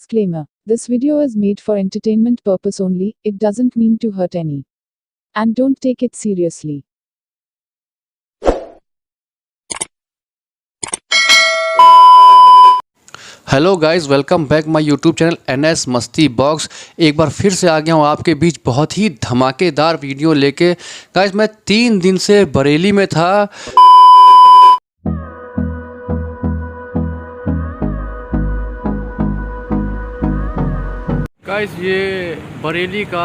Disclaimer. This video is made for entertainment purpose only, it doesn't mean to hurt any. And don't take it seriously. Hello guys, welcome back my YouTube channel NS मस्ती box. एक बार फिर से आ गया हूँ आपके बीच बहुत ही धमाकेदार video लेके। गाइस मैं 3 दिन से बरेली में था। गाइस ये बरेली का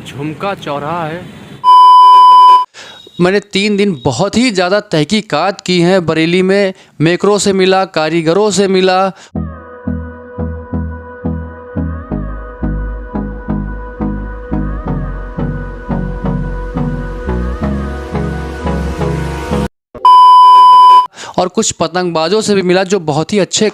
झुमका चौराहा है। मैंने 3 दिन बहुत ही ज़्यादा तहकीकात की हैं बरेली में। मेकरों से मिला, कारीगरों से मिला। और कुछ पतंगबाजों से भी मिला जो बहुत ही अच्छे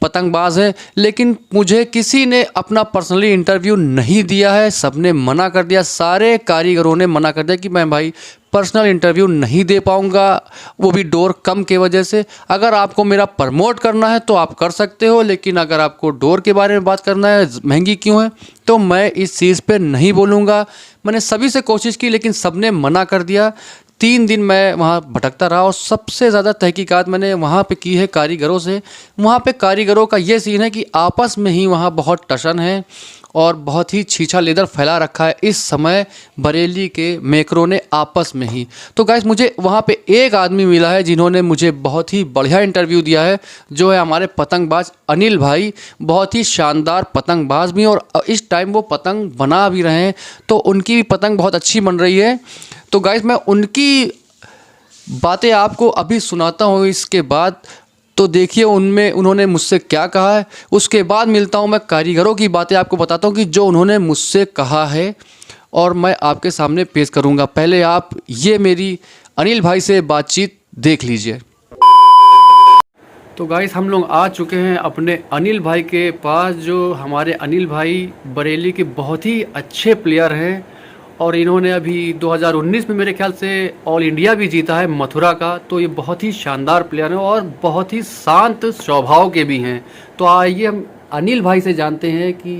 पतंगबाज हैं, लेकिन मुझे किसी ने अपना पर्सनली इंटरव्यू नहीं दिया है। सबने मना कर दिया, सारे कारीगरों ने मना कर दिया कि मैं भाई पर्सनल इंटरव्यू नहीं दे पाऊंगा, वो भी डोर कम के वजह से। अगर आपको मेरा प्रमोट करना है तो आप कर सकते हो, लेकिन अगर आपको डोर के बारे में बात करना है महंगी क्यों है, तो मैं इस चीज़ पे नहीं बोलूँगा। मैंने सभी से कोशिश की लेकिन सबने मना कर दिया। 3 दिन मैं वहाँ भटकता रहा और सबसे ज़्यादा तहकीकात मैंने वहाँ पे की है कारीगरों से। वहाँ पे कारीगरों का ये सीन है कि आपस में ही वहाँ बहुत टशन है और बहुत ही छीछा लेदर फैला रखा है इस समय बरेली के मेकरों ने आपस में ही। तो गाइस मुझे वहाँ पे एक आदमी मिला है जिन्होंने मुझे बहुत ही बढ़िया इंटरव्यू दिया है, जो है हमारे पतंगबाज अनिल भाई। बहुत ही शानदार पतंगबाज भी, और इस टाइम वो पतंग बना भी रहे हैं, तो उनकी भी पतंग बहुत अच्छी बन रही है। तो गाइस मैं उनकी बातें आपको अभी सुनाता हूँ इसके बाद, तो देखिए उनमें उन्होंने मुझसे क्या कहा है। उसके बाद मिलता हूँ मैं कारीगरों की बातें आपको बताता हूँ कि जो उन्होंने मुझसे कहा है, और मैं आपके सामने पेश करूँगा। पहले आप ये मेरी अनिल भाई से बातचीत देख लीजिए। तो गाइस हम लोग आ चुके हैं अपने अनिल भाई के पास। जो हमारे अनिल भाई बरेली के बहुत ही अच्छे प्लेयर हैं, और इन्होंने अभी 2019 में मेरे ख्याल से ऑल इंडिया भी जीता है मथुरा का। तो ये बहुत ही शानदार प्लेयर हैं और बहुत ही शांत स्वभाव के भी हैं। तो आइए हम अनिल भाई से जानते हैं कि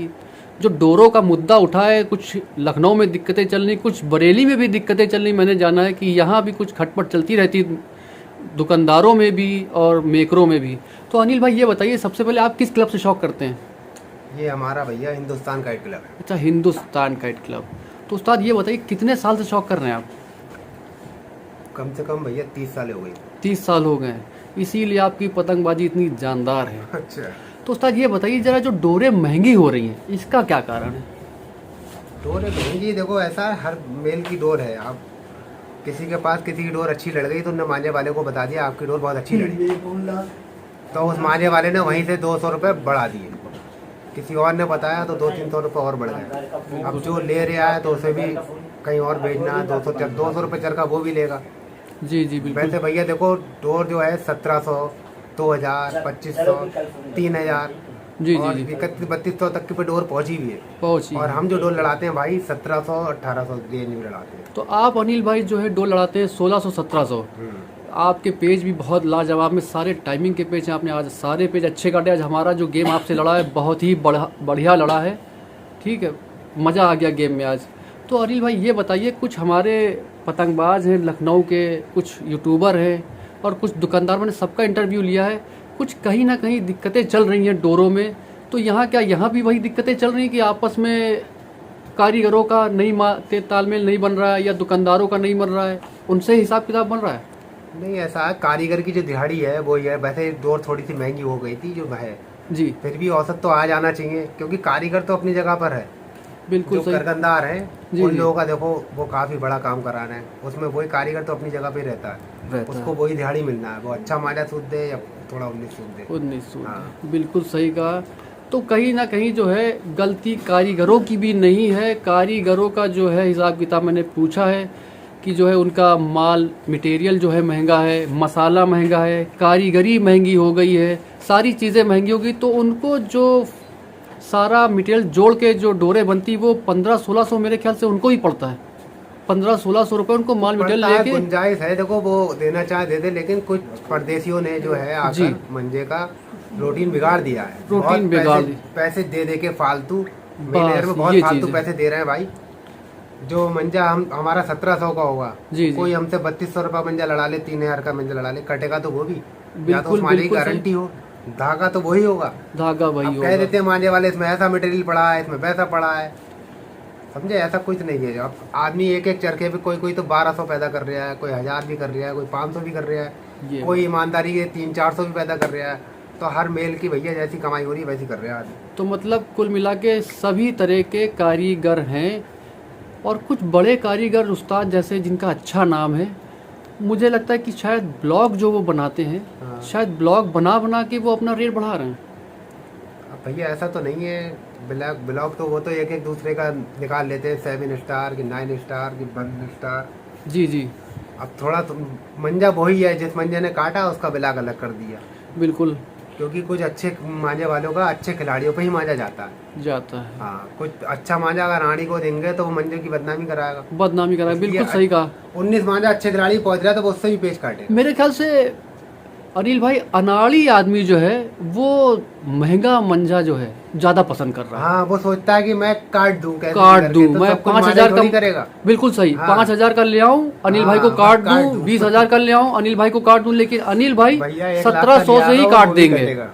जो डोरों का मुद्दा उठा है, कुछ लखनऊ में दिक्कतें चल रही, कुछ बरेली में भी दिक्कतें चल रही। मैंने जाना है कि यहाँ भी कुछ खटपट चलती रहती, दुकानदारों में भी और मेकरों में भी। तो अनिल भाई ये बताइए, सबसे पहले आप किस क्लब से शौक करते हैं? ये हमारा भैया हिंदुस्तान काइट क्लब है। अच्छा, हिंदुस्तान काइट क्लब। तो उस्ताद ये बताइए कितने साल से शौक कर रहे हैं आप? कम से कम भैया 30 साल हो गई। 30 साल हो गए, इसीलिए आपकी पतंगबाजी इतनी जानदार है। अच्छा, तो उस्ताद ये बताइए जरा, जो डोरें महंगी हो रही हैं इसका क्या कारण है? डोर है महंगी, देखो ऐसा है, हर मेल की डोर है। आप किसी के पास किसी की डोर अच्छी लड़ गई तो उन्होंने मांझे वाले को बता दिया आपकी डोर बहुत अच्छी लड़ी, तो उस मांझे वाले ने वहीं से 200 रुपये बढ़ा दिए। किसी और ने बताया तो 200-300 रुपये और बढ़ गए। अब जो ले रहा है तो उसे भी कहीं और बेचना है, 200 रुपये चरखा वो भी लेगा। जी जी बिल्कुल। वैसे भैया देखो डोर जो है 1700, 2000, 2500, 3000 जी और जी जी 31-3200 तक की पे डोर पहुंची भी है। पहुंची। और हम जो डोर लड़ाते हैं भाई 1700-1800 रेंज में लड़ाते हैं। तो आप अनिल भाई जो है डोर लड़ाते हैं 1600-1700। आपके पेज भी बहुत लाजवाब में सारे टाइमिंग के पेज हैं, आपने आज सारे पेज अच्छे काटे। आज हमारा जो गेम आपसे लड़ा है बहुत ही बढ़िया लड़ा है, ठीक है, मज़ा आ गया गेम में आज। तो अनिल भाई ये बताइए, कुछ हमारे पतंगबाज हैं लखनऊ के, कुछ यूट्यूबर हैं और कुछ दुकानदार, मैंने सबका इंटरव्यू लिया है। कुछ कहीं ना कहीं दिक्कतें चल रही हैं डोरों में। तो यहाँ क्या यहाँ भी वही दिक्कतें चल रही हैं कि आपस में कारीगरों का नहीं तालमेल नहीं बन रहा है, या दुकानदारों का नहीं बन रहा है, उनसे हिसाब किताब बन रहा है? नहीं, ऐसा है, कारीगर की जो दिहाड़ी है वो ये है। वैसे डोर थोड़ी सी महंगी हो गई थी जो है जी, फिर भी औसत तो आ जाना चाहिए, क्योंकि कारीगर तो अपनी जगह पर है। बिल्कुल जो सही। करगनदार है जी, उन जी। लोगों का देखो वो काफी बड़ा काम कराना है, उसमें वही कारीगर तो अपनी जगह पे रहता है, उसको वही दिहाड़ी मिलना है। वो अच्छा माजा सूद दे या थोड़ा 19 सूद दे। 19 सूद, हाँ। बिल्कुल सही कहा। तो कहीं ना कहीं जो है गलती कारीगरों की भी नहीं है। कारीगरों का जो है हिसाब किताब मैंने पूछा है कि जो है उनका माल मटेरियल जो है महंगा है, मसाला महंगा है, कारीगरी महंगी हो गई है, सारी चीज़ें महंगी हो गई। तो उनको जो सारा मटेरियल जोड़ के जो डोरे बनती वो 1500-1600 मेरे ख्याल से उनको ही पड़ता है। 1500-1600 रुपये उनको माल मटेरियल लेके। गुंजाइश है, देखो वो देना चाहे दे दे, लेकिन कुछ परदेशियों ने जो है आकर मंजे का रूटीन बिगाड़ दिया है। रूटीन बहुत बिगाड़ दी। पैसे दे दे के फालतू, बस, मैनेजर में बहुत ये फालतू चीज़ है। पैसे दे रहे हैं भाई। जो मंजा हमारा 1700 का होगा, जी, जी। कोई हमसे 3200 रुपया मंजा लड़ा ले, 3000 का मंजा लड़ा ले, कटेगा तो वो भी, या तो बिल्कुल, उस मांझे की बिल्कुल सही। गारंटी हो, धागा तो वही होगा। धागा वही अब कह होगा। देते हैं मांझे वाले इसमें ऐसा मटेरियल पड़ा है, इसमें वैसा पड़ा है, समझे? ऐसा कुछ नहीं है। अब आदमी एक एक चरखे पे कोई तो 1200 पैदा कर रहा है, कोई 1000 भी कर रहा है, कोई 500 भी कर रहा है, ये कोई ईमानदारी के 300-400 भी पैदा कर रहा है। तो हर मेल की भैया जैसी कमाई हो रही है वैसी कर रहा है आदमी। तो मतलब कुल मिला के सभी तरह के कारीगर हैं, और कुछ बड़े कारीगर उस्ताद जैसे जिनका अच्छा नाम है, मुझे लगता है कि शायद ब्लॉग जो वो बनाते हैं, हाँ। शायद ब्लॉग बना बना के वो अपना रेट बढ़ा रहे हैं। अब भैया ऐसा तो नहीं है। ब्लॉग तो वो तो एक एक दूसरे का निकाल लेते हैं, 7 स्टार की, 9 स्टार की, 1 स्टार। जी जी, अब थोड़ा तो मंजा वही है, जिस मंजे ने काटा उसका ब्लॉग अलग कर दिया, बिल्कुल क्योंकि कुछ अच्छे मांझे वालों का अच्छे खिलाड़ियों पे ही मांझा जाता है। जाता है। हाँ, कुछ अच्छा मांझा अगर रानी को देंगे तो वो मंजे की बदनामी कराएगा। बदनामी करा, बिल्कुल सही कहा। 19 मांझा अच्छे खिलाड़ी पहुंच रहा है तो वो उससे भी पेच काटे। मेरे ख्याल से अनिल भाई अनाड़ी आदमी जो है वो महंगा मंजा जो है ज्यादा पसंद कर रहा है। हाँ, वो सोचता है कि मैं काट दूं, कैसे काट करके, दूं, तो मैं सब कुछ 5000 थोड़ी का करेगा। बिल्कुल सही, हाँ। 5000 का ले आऊं, अनिल भाई को हाँ, काट काट दूं, दूं। 20,000 का ले आऊं, अनिल भाई को काट दूं, लेकिन अनिल भाई भैया 1 लाख का 1700 लिया से ही तो काट वो भी देंगे। कटेगा।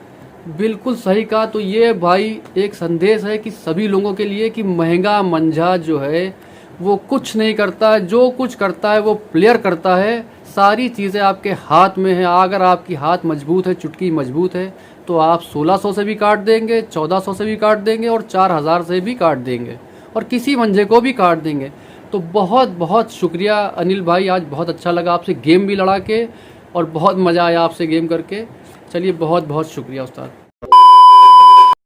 बिल्कुल सही कहा। तो ये भाई एक संदेश है कि सभी लोगों के लिए कि महंगा मंजा जो है वो कुछ नहीं करता, जो कुछ करता है वो प्लेयर करता है। सारी चीज़ें आपके हाथ में है। अगर आपकी हाथ मजबूत है, चुटकी मजबूत है, तो आप 1600 से भी काट देंगे, 1400 से भी काट देंगे, और 4000 से भी काट देंगे, और किसी मंजे को भी काट देंगे। तो बहुत बहुत शुक्रिया अनिल भाई, आज बहुत अच्छा लगा आपसे गेम भी लड़ा के, और बहुत मज़ा आया आपसे गेम करके। चलिए, बहुत बहुत शुक्रिया उस्ताद।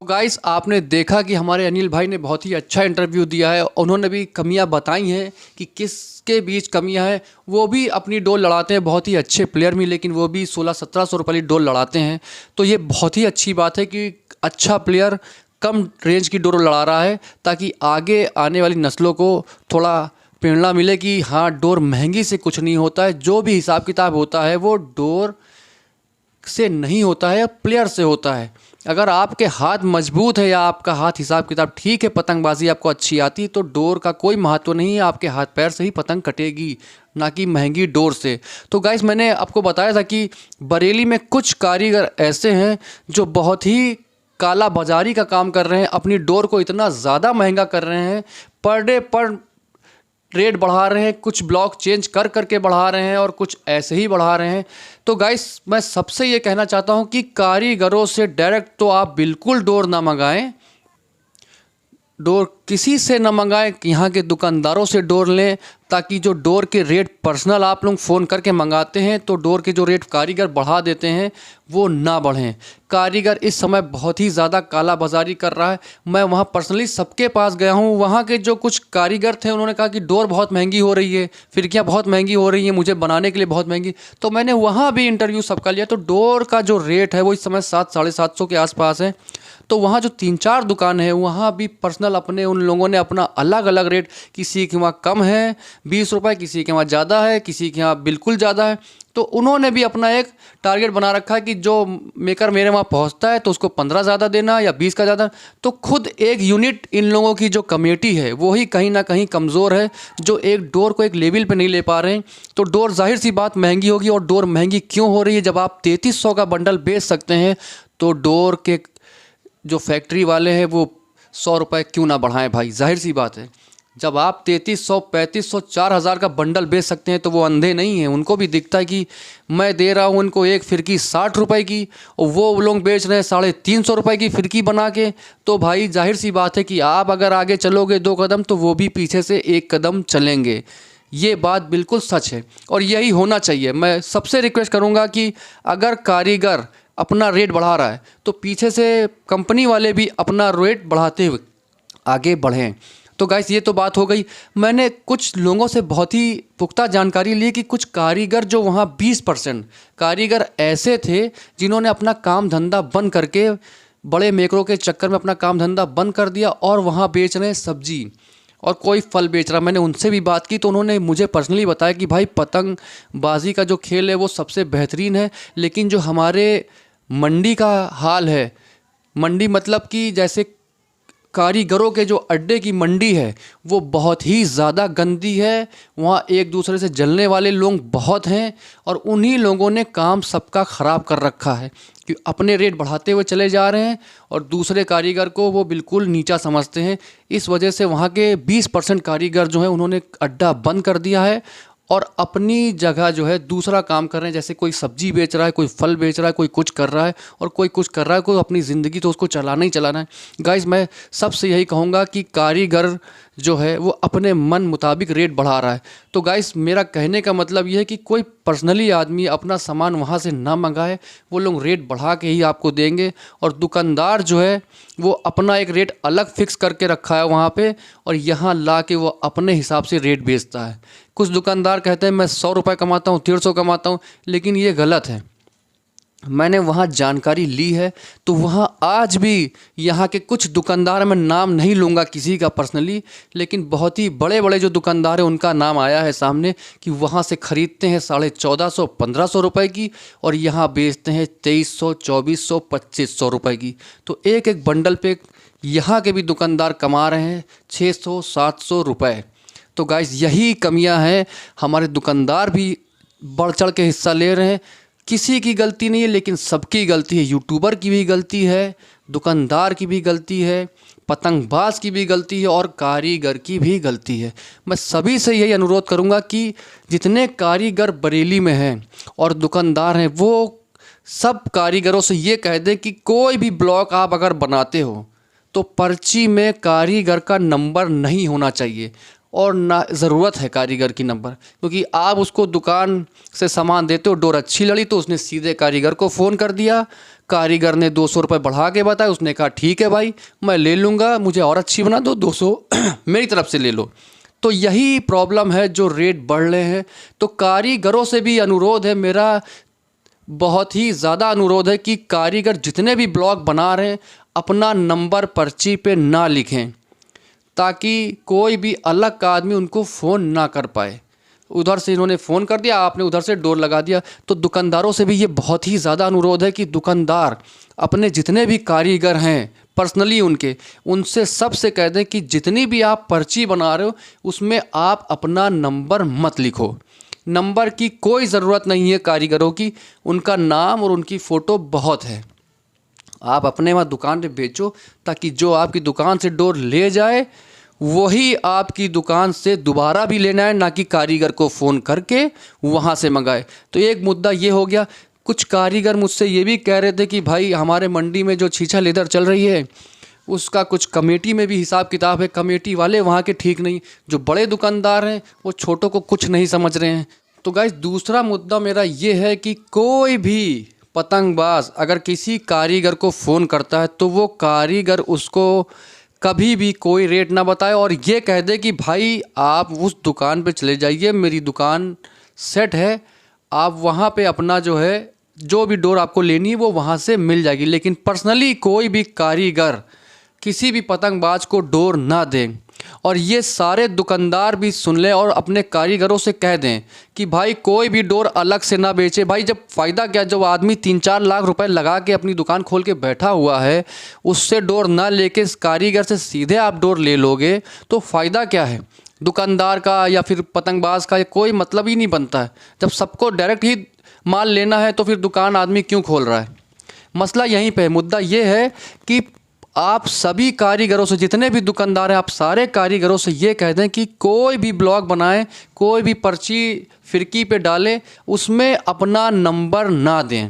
गाइस, आपने देखा कि हमारे अनिल भाई ने बहुत ही अच्छा इंटरव्यू दिया है। उन्होंने भी कमियां बताई हैं कि किसके बीच कमियां हैं। वो भी अपनी डोल लड़ाते हैं, बहुत ही अच्छे प्लेयर भी, लेकिन वो भी 1600-1700 रुपये की डोल लड़ाते हैं। तो ये बहुत ही अच्छी बात है कि अच्छा प्लेयर कम रेंज की डोर लड़ा रहा है, ताकि आगे आने वाली नस्लों को थोड़ा प्रेरणा मिले कि हाँ, डोर महंगी से कुछ नहीं होता है। जो भी हिसाब किताब होता है वो डोर से नहीं होता है, प्लेयर से होता है। अगर आपके हाथ मजबूत है या आपका हाथ हिसाब किताब ठीक है, पतंगबाजी आपको अच्छी आती, तो डोर का कोई महत्व नहीं है। आपके हाथ पैर से ही पतंग कटेगी, ना कि महंगी डोर से। तो गाइस, मैंने आपको बताया था कि बरेली में कुछ कारीगर ऐसे हैं जो बहुत ही काला बाजारी का काम कर रहे हैं, अपनी डोर को इतना ज़्यादा महंगा कर रहे हैं, पर डे पर रेट बढ़ा रहे हैं, कुछ ब्लॉक चेंज कर करके बढ़ा रहे हैं, और कुछ ऐसे ही बढ़ा रहे हैं। तो गाइस, मैं सबसे ये कहना चाहता हूँ कि कारीगरों से डायरेक्ट तो आप बिल्कुल डोर ना मंगाएं, डोर किसी से न मंगाएं, यहाँ के दुकानदारों से डोर लें, ताकि जो डोर के रेट पर्सनल आप लोग फ़ोन करके मंगाते हैं तो डोर के जो रेट कारीगर बढ़ा देते हैं वो ना बढ़ें। कारीगर इस समय बहुत ही ज़्यादा काला बाजारी कर रहा है। मैं वहाँ पर्सनली सबके पास गया हूँ, वहाँ के जो कुछ कारीगर थे उन्होंने कहा कि डोर बहुत महंगी हो रही है, फिरकियाँ बहुत महंगी हो रही हैं, मुझे बनाने के लिए बहुत महंगी। तो मैंने वहाँ भी इंटरव्यू सबका लिया, तो डोर का जो रेट है वो इस समय 700-750 के आसपास है। तो वहाँ जो 3-4 दुकान है वहाँ भी पर्सनल अपने उन लोगों ने अपना अलग अलग रेट, किसी के वहाँ कम है 20 रुपये, किसी के वहाँ ज़्यादा है, किसी के यहाँ बिल्कुल ज़्यादा है। तो उन्होंने भी अपना एक टारगेट बना रखा है कि जो मेकर मेरे वहाँ पहुँचता है तो उसको 15 ज़्यादा देना या 20 का ज़्यादा। तो खुद एक यूनिट इन लोगों की जो कमेटी है वो ही कहीं ना कहीं कमज़ोर है, जो एक डोर को एक लेवल पे नहीं ले पा रहे हैं। तो डोर जाहिर सी बात महंगी होगी, और डोर महंगी क्यों हो रही है? जब आप 3300 का बंडल बेच सकते हैं तो डोर के जो फैक्ट्री वाले हैं वो 100 रुपये क्यों ना बढ़ाएं भाई? जाहिर सी बात है, जब आप 3300, 3500, 4000 का बंडल बेच सकते हैं तो वो अंधे नहीं हैं। उनको भी दिखता है कि मैं दे रहा हूँ उनको एक फिरकी 60 रुपये की, और वो लोग बेच रहे हैं 350 रुपये की फिरकी बना के। तो भाई जाहिर सी बात है कि आप अगर आगे चलोगे 2 कदम तो वो भी पीछे से 1 कदम चलेंगे। ये बात बिल्कुल सच है, और यही होना चाहिए। मैं सबसे रिक्वेस्ट करूँगा कि अगर कारीगर अपना रेट बढ़ा रहा है तो पीछे से कंपनी वाले भी अपना रेट बढ़ाते हुए आगे बढ़ें। तो गाइस, ये तो बात हो गई। मैंने कुछ लोगों से बहुत ही पुख्ता जानकारी ली कि कुछ कारीगर जो वहाँ 20% कारीगर ऐसे थे जिन्होंने अपना काम धंधा बंद करके, बड़े मेकरों के चक्कर में अपना काम धंधा बंद कर दिया, और वहाँ बेच रहे हैं सब्जी और कोई फल बेच रहा। मैंने उनसे भी बात की तो उन्होंने मुझे पर्सनली बताया कि भाई, पतंगबाजी का जो खेल है वो सबसे बेहतरीन है, लेकिन जो हमारे मंडी का हाल है। मंडी मतलब कि जैसे कारीगरों के जो अड्डे की मंडी है वो बहुत ही ज़्यादा गंदी है। वहाँ एक दूसरे से जलने वाले लोग बहुत हैं और उन्हीं लोगों ने काम सबका ख़राब कर रखा है कि अपने रेट बढ़ाते हुए चले जा रहे हैं और दूसरे कारीगर को वो बिल्कुल नीचा समझते हैं। इस वजह से वहाँ के 20% कारीगर जो हैं उन्होंने अड्डा बंद कर दिया है और अपनी जगह जो है दूसरा काम कर रहे हैं। जैसे कोई सब्जी बेच रहा है, कोई फल बेच रहा है, कोई कुछ कर रहा है और कोई कुछ कर रहा है। कोई अपनी ज़िंदगी तो उसको चलाना ही चलाना है। गाइस, मैं सबसे यही कहूँगा कि कारीगर जो है वो अपने मन मुताबिक रेट बढ़ा रहा है। तो गाइस, मेरा कहने का मतलब ये है कि कोई पर्सनली आदमी अपना सामान वहाँ से ना मंगाए। वो लोग रेट बढ़ा के ही आपको देंगे और दुकानदार जो है वो अपना एक रेट अलग फिक्स करके रखा है वहाँ पे और यहाँ ला के वो अपने हिसाब से रेट बेचता है। कुछ दुकानदार कहते हैं मैं 100 रुपये कमाता हूँ, 150 कमाता हूँ, लेकिन ये गलत है। मैंने वहाँ जानकारी ली है तो वहाँ आज भी यहाँ के कुछ दुकानदार, मैं नाम नहीं लूँगा किसी का पर्सनली, लेकिन बहुत ही बड़े बड़े जो दुकानदार हैं उनका नाम आया है सामने कि वहाँ से ख़रीदते हैं 1450 1500 रुपये की और यहाँ बेचते हैं 2300 2400 2500 रुपये की। तो एक एक बंडल पे यहाँ के भी दुकानदार कमा रहे हैं 600 700 रुपये। तो गाइस, यही कमियां हैं। हमारे दुकानदार भी बढ़ चढ़ के हिस्सा ले रहे हैं। किसी की गलती नहीं है, लेकिन सबकी गलती है। यूट्यूबर की भी गलती है, दुकानदार की भी गलती है, पतंगबाज की भी गलती है और कारीगर की भी गलती है। मैं सभी से यही अनुरोध करूंगा कि जितने कारीगर बरेली में हैं और दुकानदार हैं वो सब कारीगरों से ये कह दें कि कोई भी ब्लॉग आप अगर बनाते हो तो पर्ची में कारीगर का नंबर नहीं होना चाहिए और ना ज़रूरत है कारीगर की नंबर, क्योंकि आप उसको दुकान से सामान देते हो, डोर अच्छी लड़ी तो उसने सीधे कारीगर को फ़ोन कर दिया। कारीगर ने 200 रुपये बढ़ा के बताया, उसने कहा ठीक है भाई मैं ले लूँगा, मुझे और अच्छी बना दो, 200 मेरी तरफ से ले लो। तो यही प्रॉब्लम है जो रेट बढ़ रहे हैं। तो कारीगरों से भी अनुरोध है मेरा, बहुत ही ज़्यादा अनुरोध है कि कारीगर जितने भी ब्लॉग बना रहे हैं अपना नंबर पर्ची पे ना लिखें ताकि कोई भी अलग का आदमी उनको फ़ोन ना कर पाए। उधर से इन्होंने फ़ोन कर दिया, आपने उधर से डोर लगा दिया। तो दुकानदारों से भी ये बहुत ही ज़्यादा अनुरोध है कि दुकानदार अपने जितने भी कारीगर हैं पर्सनली उनसे सबसे कह दें कि जितनी भी आप पर्ची बना रहे हो उसमें आप अपना नंबर मत लिखो। नंबर की कोई ज़रूरत नहीं है कारीगरों की, उनका नाम और उनकी फ़ोटो बहुत है। आप अपने वहाँ दुकान पे बेचो ताकि जो आपकी दुकान से डोर ले जाए वही आपकी दुकान से दोबारा भी लेना है, ना कि कारीगर को फ़ोन करके वहाँ से मंगाए। तो एक मुद्दा ये हो गया। कुछ कारीगर मुझसे ये भी कह रहे थे कि भाई हमारे मंडी में जो छीछा लेदर चल रही है उसका कुछ कमेटी में भी हिसाब किताब है, कमेटी वाले वहाँ के ठीक नहीं, जो बड़े दुकानदार हैं वो छोटों को कुछ नहीं समझ रहे हैं। तो गाइस, दूसरा मुद्दा मेरा ये है कि कोई भी पतंगबाज अगर किसी कारीगर को फ़ोन करता है तो वो कारीगर उसको कभी भी कोई रेट ना बताए और ये कह दे कि भाई आप उस दुकान पे चले जाइए, मेरी दुकान सेट है, आप वहाँ पे अपना जो है जो भी डोर आपको लेनी है वो वहाँ से मिल जाएगी। लेकिन पर्सनली कोई भी कारीगर किसी भी पतंगबाज को डोर ना दें। और ये सारे दुकानदार भी सुन लें और अपने कारीगरों से कह दें कि भाई कोई भी डोर अलग से ना बेचे। भाई जब फ़ायदा क्या, जब आदमी 3-4 लाख रुपए लगा के अपनी दुकान खोल के बैठा हुआ है उससे डोर ना लेके कारीगर से सीधे आप डोर ले लोगे तो फ़ायदा क्या है? दुकानदार का या फिर पतंगबाज का कोई मतलब ही नहीं बनता है। जब सबको डायरेक्ट ही माल लेना है तो फिर दुकान आदमी क्यों खोल रहा है? मसला यहीं पे है। मुद्दा ये है कि आप सभी कारीगरों से, जितने भी दुकानदार हैं, आप सारे कारीगरों से ये कह दें कि कोई भी ब्लॉग बनाएं, कोई भी पर्ची फिरकी पे डालें, उसमें अपना नंबर ना दें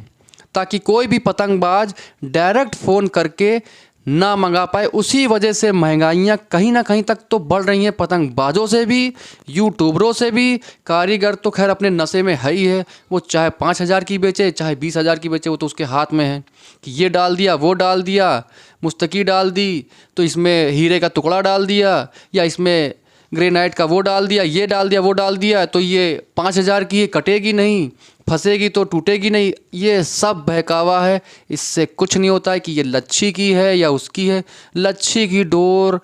ताकि कोई भी पतंगबाज डायरेक्ट फ़ोन करके ना मंगा पाए। उसी वजह से महंगाइयाँ कहीं ना कहीं तक तो बढ़ रही हैं, पतंगबाजों से भी, यूट्यूबरों से भी। कारीगर तो खैर अपने नशे में है ही है, वो चाहे 5,000 की बेचे चाहे 20,000 की बेचे, वो तो उसके हाथ में है कि ये डाल दिया, वो डाल दिया, मुस्तकी डाल दी तो इसमें हीरे का टुकड़ा डाल दिया, या इसमें ग्रेनाइट का वो डाल दिया, ये डाल दिया, वो डाल दिया, तो ये 5,000 की, ये कटेगी नहीं, फंसेगी तो टूटेगी नहीं। ये सब बहकावा है, इससे कुछ नहीं होता है कि ये लच्छी की है या उसकी है। लच्छी की डोर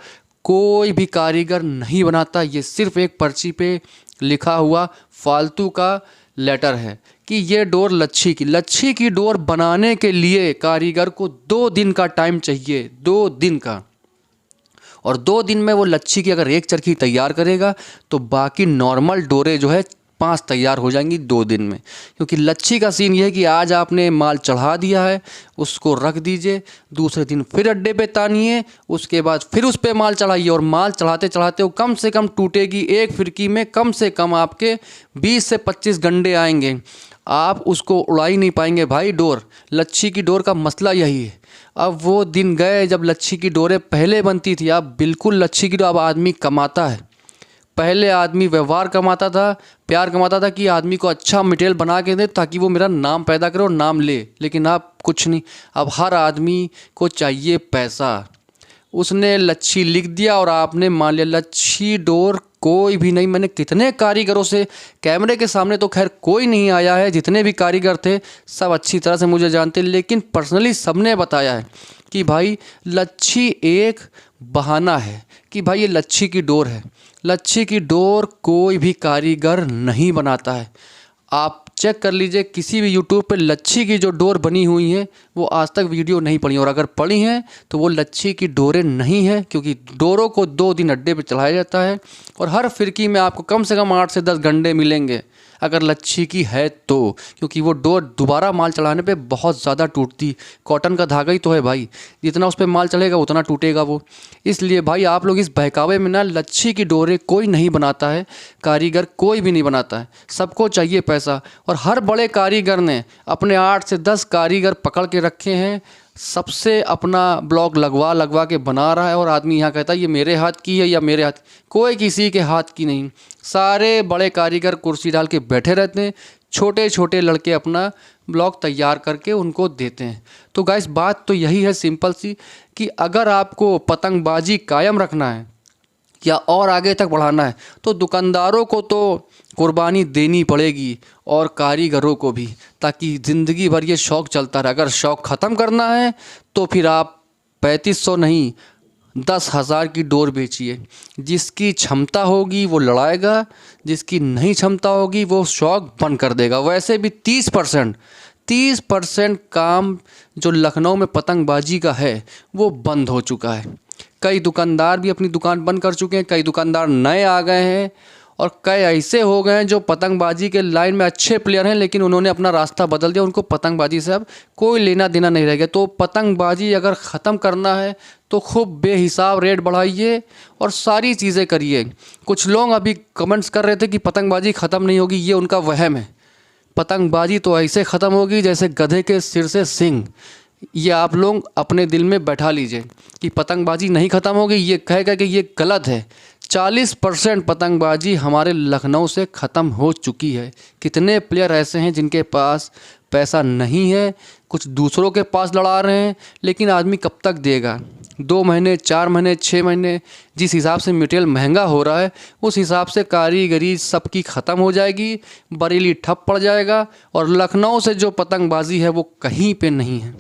कोई भी कारीगर नहीं बनाता, ये सिर्फ एक पर्ची पे लिखा हुआ फालतू का लेटर है कि ये डोर लच्छी की डोर बनाने के लिए कारीगर को 2 दिन का टाइम चाहिए, 2 दिन का। और 2 दिन में वो लच्छी की अगर एक चरखी तैयार करेगा तो बाकी नॉर्मल डोरे जो है 5 तैयार हो जाएंगी 2 दिन में। क्योंकि लच्छी का सीन ये है कि आज आपने माल चढ़ा दिया है, उसको रख दीजिए, दूसरे दिन फिर अड्डे पे तानिए, उसके बाद फिर उस पे माल चढ़ाइए, और माल चढ़ाते चढ़ाते वो कम से कम टूटेगी। एक फिरकी में कम से कम आपके 20 से 25 गंडे आएंगे, आप उसको उड़ा ही नहीं पाएंगे भाई डोर। लच्छी की डोर का मसला यही है। अब वो दिन गए जब लच्छी की डोरें पहले बनती थी। अब बिल्कुल लच्छी की डोर अब आदमी कमाता है। पहले आदमी व्यवहार कमाता था, प्यार कमाता था कि आदमी को अच्छा मटेरियल बना के दे ताकि वो मेरा नाम पैदा करे और नाम ले। लेकिन अब कुछ नहीं, अब हर आदमी को चाहिए पैसा। उसने लच्छी लिख दिया और आपने मान लिया लच्छी डोर कोई भी नहीं। मैंने कितने कारीगरों से, कैमरे के सामने तो खैर कोई नहीं आया है, जितने भी कारीगर थे सब अच्छी तरह से मुझे जानते, लेकिन पर्सनली सबने बताया है कि भाई लच्छी एक बहाना है, कि भाई ये लच्छी की डोर है। लच्छी की डोर कोई भी कारीगर नहीं बनाता है। आप चेक कर लीजिए किसी भी यूट्यूब पे लच्छी की जो डोर बनी हुई है वो आज तक वीडियो नहीं पड़ी, और अगर पड़ी हैं तो वो लच्छी की डोरें नहीं है। क्योंकि डोरों को 2 दिन अड्डे पे चलाया जाता है और हर फिरकी में आपको कम से कम 8 से 10 गंडे मिलेंगे अगर लच्छी की है तो। क्योंकि वो डोर दोबारा माल चढ़ाने पे बहुत ज़्यादा टूटती, कॉटन का धागा ही तो है भाई, जितना उस पर माल चलेगा उतना टूटेगा वो। इसलिए भाई आप लोग इस बहकावे में ना, लच्छी की डोरें कोई नहीं बनाता है, कारीगर कोई भी नहीं बनाता है, सबको चाहिए पैसा। और हर बड़े कारीगर ने अपने 8 से 10 कारीगर पकड़ के रखे हैं, सबसे अपना ब्लॉक लगवा के बना रहा है। और आदमी यहाँ कहता है ये मेरे हाथ की है या मेरे हाथ, कोई किसी के हाथ की नहीं। सारे बड़े कारीगर कुर्सी डाल के बैठे रहते हैं, छोटे छोटे लड़के अपना ब्लॉक तैयार करके उनको देते हैं। तो गाइस बात तो यही है सिंपल सी, कि अगर आपको पतंगबाजी कायम रखना है या और आगे तक बढ़ाना है तो दुकानदारों को तो कुर्बानी देनी पड़ेगी और कारीगरों को भी, ताकि ज़िंदगी भर ये शौक़ चलता रहे। अगर शौक़ ख़त्म करना है तो फिर आप 3500 नहीं 10,000 की डोर बेचिए। जिसकी क्षमता होगी वो लड़ाएगा, जिसकी नहीं क्षमता होगी वो शौक़ बंद कर देगा। वैसे भी 30% काम जो लखनऊ में पतंगबाजी का है वो बंद हो चुका है। कई दुकानदार भी अपनी दुकान बंद कर चुके हैं, कई दुकानदार नए आ गए हैं, और कई ऐसे हो गए हैं जो पतंगबाजी के लाइन में अच्छे प्लेयर हैं लेकिन उन्होंने अपना रास्ता बदल दिया, उनको पतंगबाजी से अब कोई लेना देना नहीं रह गया। तो पतंगबाजी अगर ख़त्म करना है तो खूब बेहिसाब रेट बढ़ाइए और सारी चीज़ें करिए। कुछ लोग अभी कमेंट्स कर रहे थे कि पतंगबाजी ख़त्म नहीं होगी, ये उनका वहम है। पतंगबाजी तो ऐसे ख़त्म होगी जैसे गधे के सिर से सींग। ये आप लोग अपने दिल में बैठा लीजिए कि पतंगबाजी नहीं ख़त्म होगी, ये कहेगा कि ये गलत है। 40% पतंगबाजी हमारे लखनऊ से ख़त्म हो चुकी है। कितने प्लेयर ऐसे हैं जिनके पास पैसा नहीं है, कुछ दूसरों के पास लड़ा रहे हैं, लेकिन आदमी कब तक देगा? 2 महीने, 4 महीने, 6 महीने, जिस हिसाब से मटेरियल महंगा हो रहा है उस हिसाब से कारीगरी सबकी ख़त्म हो जाएगी, बरेली ठप पड़ जाएगा, और लखनऊ से जो पतंगबाजी है वो कहीं पे नहीं है।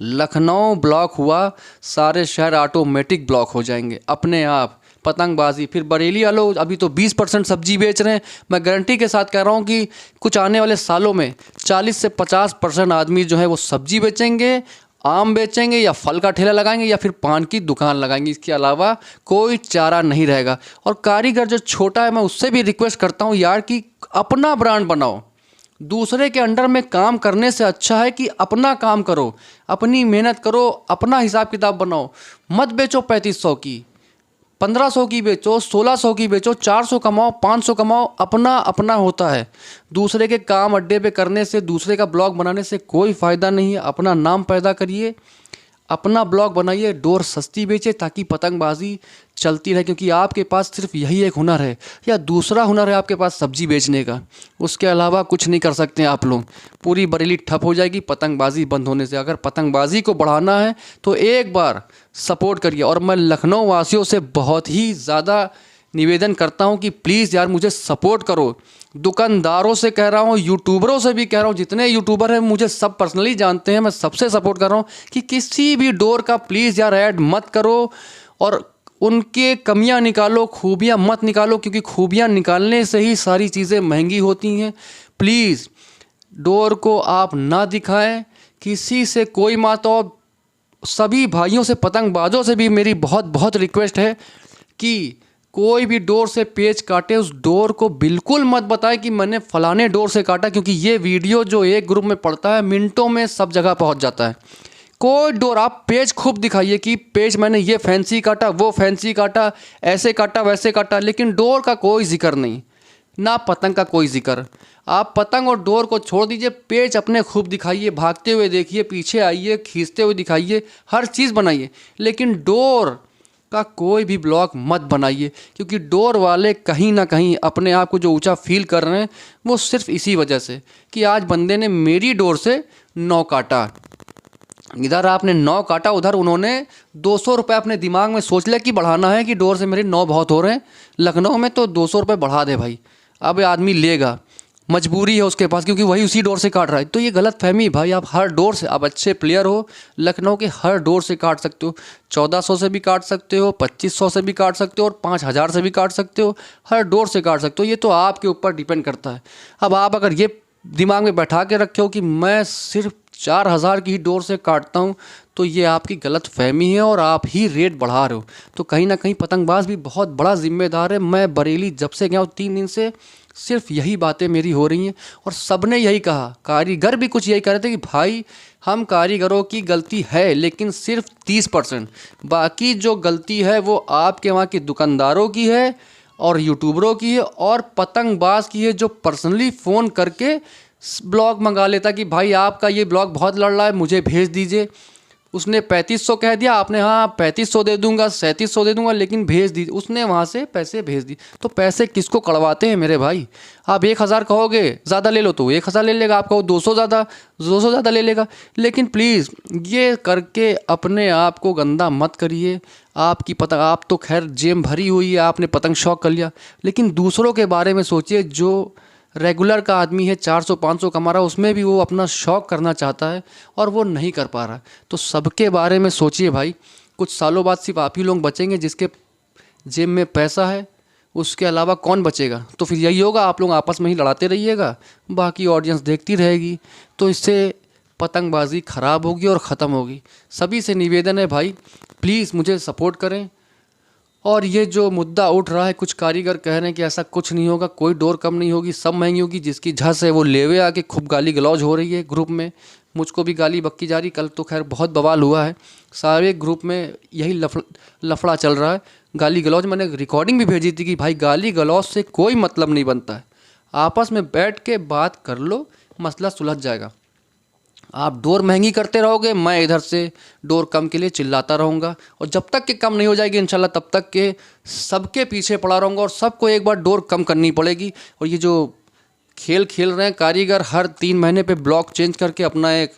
लखनऊ ब्लॉक हुआ, सारे शहर ऑटोमेटिक ब्लॉक हो जाएंगे अपने आप। पतंगबाजी फिर बरेली वालों अभी तो 20% सब्जी बेच रहे हैं, मैं गारंटी के साथ कह रहा हूँ कि कुछ आने वाले सालों में 40 से 50% आदमी जो है वो सब्जी बेचेंगे, आम बेचेंगे, या फल का ठेला लगाएंगे, या फिर पान की दुकान लगाएंगे। इसके अलावा कोई चारा नहीं रहेगा। और कारीगर जो छोटा है मैं उससे भी रिक्वेस्ट करता हूँ यार कि अपना ब्रांड बनाओ। दूसरे के अंडर में काम करने से अच्छा है कि अपना काम करो, अपनी मेहनत करो, अपना हिसाब किताब बनाओ। मत बेचो 3500 की, 1500 की बेचो, 1600 की बेचो, 400 कमाओ, 500 कमाओ, अपना अपना होता है। दूसरे के काम अड्डे पे करने से, दूसरे का ब्लॉग बनाने से कोई फ़ायदा नहीं है। अपना नाम पैदा करिए, अपना ब्लॉग बनाइए, डोर सस्ती बेचिए ताकि पतंगबाजी चलती रहे। क्योंकि आपके पास सिर्फ यही एक हुनर है, या दूसरा हुनर है आपके पास सब्जी बेचने का, उसके अलावा कुछ नहीं कर सकते आप लोग। पूरी बरेली ठप हो जाएगी पतंगबाजी बंद होने से। अगर पतंगबाजी को बढ़ाना है तो एक बार सपोर्ट करिए। और मैं लखनऊ वासियों से बहुत ही ज़्यादा निवेदन करता हूं कि प्लीज़ यार मुझे सपोर्ट करो। दुकानदारों से कह रहा हूं, यूट्यूबरों से भी कह रहा हूं, जितने यूट्यूबर हैं मुझे सब पर्सनली जानते हैं, मैं सबसे सपोर्ट कर रहा हूं कि किसी भी डोर का प्लीज़ यार ऐड मत करो। और उनके कमियां निकालो, खूबियां मत निकालो, क्योंकि खूबियां निकालने से ही सारी चीज़ें महंगी होती हैं। प्लीज़ डोर को आप ना दिखाएं किसी से, कोई मत। और सभी भाइयों से, पतंगबाजों से भी मेरी बहुत बहुत रिक्वेस्ट है कि कोई भी डोर से पेच काटे, उस डोर को बिल्कुल मत बताएं कि मैंने फलाने डोर से काटा, क्योंकि ये वीडियो जो एक ग्रुप में पड़ता है मिनटों में सब जगह पहुंच जाता है। कोई डोर आप पेज खूब दिखाइए कि पेज मैंने ये फैंसी काटा, वो फैंसी काटा, ऐसे काटा, वैसे काटा, लेकिन डोर का कोई जिक्र नहीं, ना पतंग का कोई जिक्र। आप पतंग और डोर को छोड़ दीजिए, पेज अपने खूब दिखाइए, भागते हुए देखिए, पीछे आइए, खींचते हुए दिखाइए, हर चीज़ बनाइए, लेकिन डोर का कोई भी ब्लॉग मत बनाइए, क्योंकि डोर वाले कहीं ना कहीं अपने आप को जो ऊंचा फील कर रहे हैं वो सिर्फ इसी वजह से कि आज बंदे ने मेरी डोर से 9 काटा। इधर आपने 9 काटा, उधर उन्होंने 200 रुपये अपने दिमाग में सोच लिया कि बढ़ाना है, कि डोर से मेरे 9 बहुत हो रहे हैं लखनऊ में, तो 200 रुपये बढ़ा दे भाई। अब आदमी लेगा, मजबूरी है उसके पास, क्योंकि वही उसी डोर से काट रहा है। तो ये गलत फहमी भाई, आप हर डोर से, आप अच्छे प्लेयर हो, लखनऊ के हर डोर से काट सकते हो। 1400 से भी काट सकते हो, 2500 से भी काट सकते हो, और 5000 से भी काट सकते हो, हर डोर से काट सकते हो। ये तो आपके ऊपर डिपेंड करता है। अब आप अगर ये दिमाग में बैठा के रखे हो कि मैं सिर्फ 4000 की ही डोर से काटता हूँ, तो ये आपकी गलत फहमी है और आप ही रेट बढ़ा रहे हो। तो कहीं ना कहीं पतंगबाज भी बहुत बड़ा जिम्मेदार है। मैं बरेली जब से गया हूँ 3 दिन से सिर्फ यही बातें मेरी हो रही हैं, और सबने यही कहा, कारीगर भी कुछ यही कह रहे थे कि भाई हम कारीगरों की गलती है लेकिन सिर्फ 30%, बाकी जो गलती है वो आपके वहाँ की दुकानदारों की है और यूट्यूबरों की है और पतंगबाज की है, जो पर्सनली फ़ोन करके ब्लॉग मंगा लेता कि भाई आपका ये ब्लॉग बहुत लड़ रहा है, मुझे भेज दीजिए। उसने 3500 कह दिया, आपने हाँ 3500 दे दूंगा, 3700 दे दूंगा, लेकिन भेज दी, उसने वहाँ से पैसे भेज दी। तो पैसे किसको कड़वाते हैं मेरे भाई? आप 1000 कहोगे ज़्यादा ले लो तो 1000 ले लेगा, आप कहो 200 ज़्यादा ले लेगा। लेकिन प्लीज़ ये करके अपने आप को गंदा मत करिए। आपकी पतंग, आप तो खैर जेब भरी हुई है, आपने पतंग शौक कर लिया, लेकिन दूसरों के बारे में सोचिए। जो रेगुलर का आदमी है 400-500 कमा रहा है, उसमें भी वो अपना शौक़ करना चाहता है और वो नहीं कर पा रहा। तो सबके बारे में सोचिए भाई। कुछ सालों बाद सिर्फ आप ही लोग बचेंगे जिसके जेब में पैसा है, उसके अलावा कौन बचेगा? तो फिर यही होगा, आप लोग आपस में ही लड़ाते रहिएगा, बाकी ऑडियंस देखती रहेगी। तो इससे पतंगबाजी ख़राब होगी और ख़त्म होगी। सभी से निवेदन है भाई, प्लीज़ मुझे सपोर्ट करें। और ये जो मुद्दा उठ रहा है, कुछ कारीगर कह रहे हैं कि ऐसा कुछ नहीं होगा, कोई डोर कम नहीं होगी, सब महंगी होगी, जिसकी झस है वो लेवे आके खूब गाली गलौज हो रही है ग्रुप में। मुझको भी गाली बक्की जा रही। कल तो खैर बहुत बवाल हुआ है, सारे ग्रुप में यही लफड़ा चल रहा है, गाली गलौज। मैंने रिकॉर्डिंग भी भेजी थी कि भाई गाली गलौज से कोई मतलब नहीं बनता है, आपस में बैठ के बात कर लो, मसला सुलझ जाएगा। आप डोर महंगी करते रहोगे, मैं इधर से डोर कम के लिए चिल्लाता रहूँगा, और जब तक कि कम नहीं हो जाएगी इंशाल्लाह तब तक के सबके पीछे पड़ा रहूँगा और सबको एक बार डोर कम करनी पड़ेगी। और ये जो खेल खेल रहे हैं कारीगर, हर 3 महीने पे ब्लॉक चेंज करके अपना एक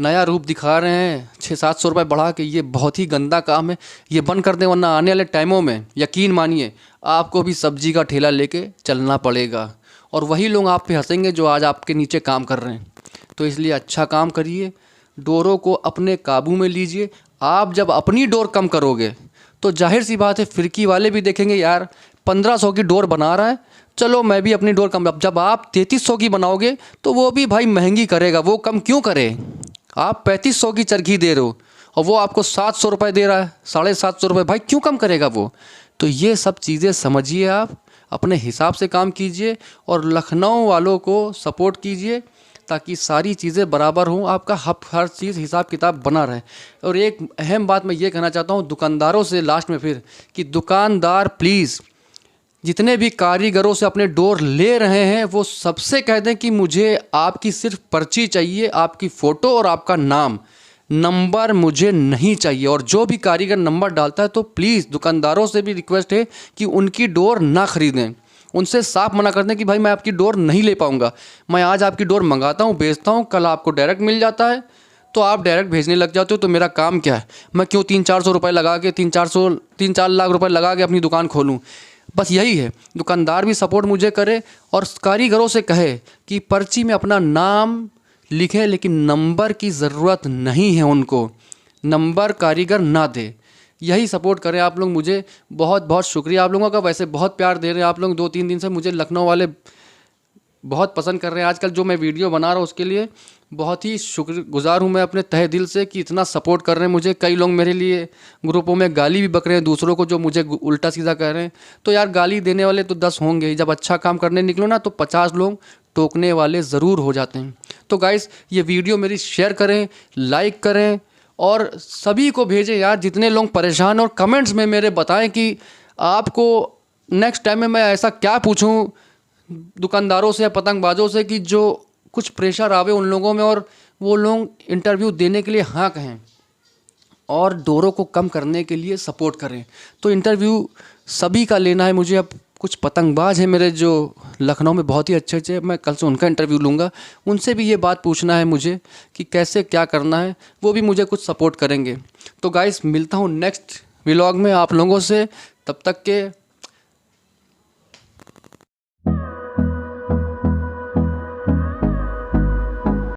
नया रूप दिखा रहे हैं 600-700 रुपये बढ़ा के, ये बहुत ही गंदा काम है। ये बंद कर दें, वरना आने वाले टाइमों में यकीन मानिए आपको भी सब्जी का ठेला लेके चलना पड़ेगा, और वही लोग आप पे हंसेंगे जो आज आपके नीचे काम कर रहे हैं। तो इसलिए अच्छा काम करिए, डोरों को अपने काबू में लीजिए। आप जब अपनी डोर कम करोगे तो जाहिर सी बात है फिरकी वाले भी देखेंगे, यार 1500 की डोर बना रहा है, चलो मैं भी अपनी डोर कम। अब जब आप 3300 की बनाओगे तो वो भी भाई महंगी करेगा, वो कम क्यों करे? आप 3500 की चरखी दे रहे हो और वो आपको 700 रुपये दे रहा है, 750 रुपये, भाई क्यों कम करेगा वो? तो ये सब चीज़ें समझिए, आप अपने हिसाब से काम कीजिए और लखनऊ वालों को सपोर्ट कीजिए ताकि सारी चीज़ें बराबर हों, आपका हर चीज़ हिसाब किताब बना रहे। और एक अहम बात मैं ये कहना चाहता हूँ दुकानदारों से लास्ट में फिर, कि दुकानदार प्लीज़ जितने भी कारीगरों से अपने डोर ले रहे हैं वो सबसे कह दें कि मुझे आपकी सिर्फ पर्ची चाहिए, आपकी फ़ोटो और आपका नाम, नंबर मुझे नहीं चाहिए। और जो भी कारीगर नंबर डालता है तो प्लीज़ दुकानदारों से भी रिक्वेस्ट है कि उनकी डोर ना ख़रीदें, उनसे साफ मना कर दें कि भाई मैं आपकी डोर नहीं ले पाऊँगा, मैं आज आपकी डोर मंगाता हूँ, बेचता हूँ, कल आपको डायरेक्ट मिल जाता है तो आप डायरेक्ट भेजने लग जाते हो, तो मेरा काम क्या है? मैं क्यों 300-400 रुपये लगा के 3-4 लाख रुपए लगा के अपनी दुकान खोलूँ? बस यही है। दुकानदार भी सपोर्ट मुझे करे और कारीगरों से कहे कि पर्ची में अपना नाम लिखें, लेकिन नंबर की ज़रूरत नहीं है उनको, नंबर कारीगर ना दे। यही सपोर्ट करें आप लोग। मुझे बहुत बहुत शुक्रिया आप लोगों का, वैसे बहुत प्यार दे रहे हैं आप लोग। 2-3 दिन से मुझे लखनऊ वाले बहुत पसंद कर रहे हैं। आजकल जो मैं वीडियो बना रहा हूँ उसके लिए बहुत ही शुक्रगुजार हूँ मैं अपने तहे दिल से कि इतना सपोर्ट कर रहे हैं मुझे। कई लोग मेरे लिए ग्रुपों में गाली भी बक रहे हैं दूसरों को, जो मुझे उल्टा सीधा कह रहे हैं। तो यार गाली देने वाले तो 10 होंगे ही, जब अच्छा काम करने निकलो ना तो 50 लोग टोकने वाले ज़रूर हो जाते हैं। तो गाइस ये वीडियो मेरी शेयर करें, लाइक करें और सभी को भेजें यार, जितने लोग परेशान, और कमेंट्स में मेरे बताएं कि आपको नेक्स्ट टाइम में मैं ऐसा क्या पूछूं दुकानदारों से या पतंगबाजों से कि जो कुछ प्रेशर आवे उन लोगों में और वो लोग इंटरव्यू देने के लिए हाँ कहें और डोरों को कम करने के लिए सपोर्ट करें। तो इंटरव्यू सभी का लेना है मुझे। अब कुछ पतंगबाज हैं मेरे जो लखनऊ में बहुत ही अच्छे अच्छे, मैं कल से उनका इंटरव्यू लूँगा। उनसे भी ये बात पूछना है मुझे कि कैसे क्या करना है, वो भी मुझे कुछ सपोर्ट करेंगे। तो गाइस मिलता हूँ नेक्स्ट व्लॉग में आप लोगों से, तब तक के